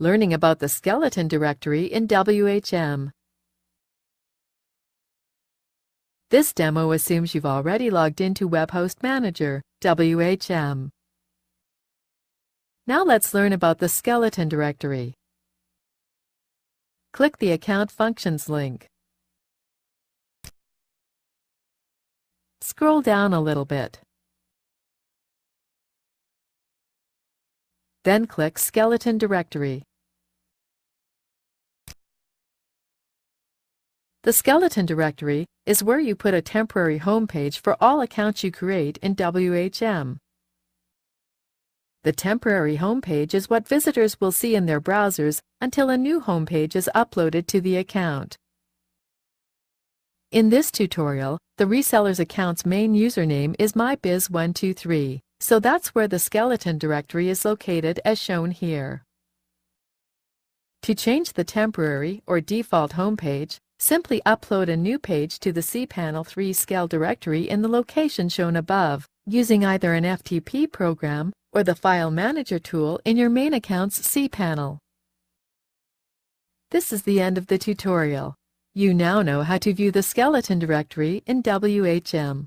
Learning about the skeleton directory in WHM. This demo assumes you've already logged into WebHost Manager, WHM. Now let's learn about the skeleton directory. Click the Account Functions link. Scroll down a little bit. Then click Skeleton Directory. The skeleton directory is where you put a temporary home page for all accounts you create in WHM. The temporary home page is what visitors will see in their browsers until a new home page is uploaded to the account. In this tutorial, the reseller's account's main username is mybiz123, so that's where the skeleton directory is located as shown here. To change the temporary or default home page, simply upload a new page to the cPanel 3 scale directory in the location shown above, using either an FTP program or the File Manager tool in your main account's cPanel. This is the end of the tutorial. You now know how to view the skeleton directory in WHM.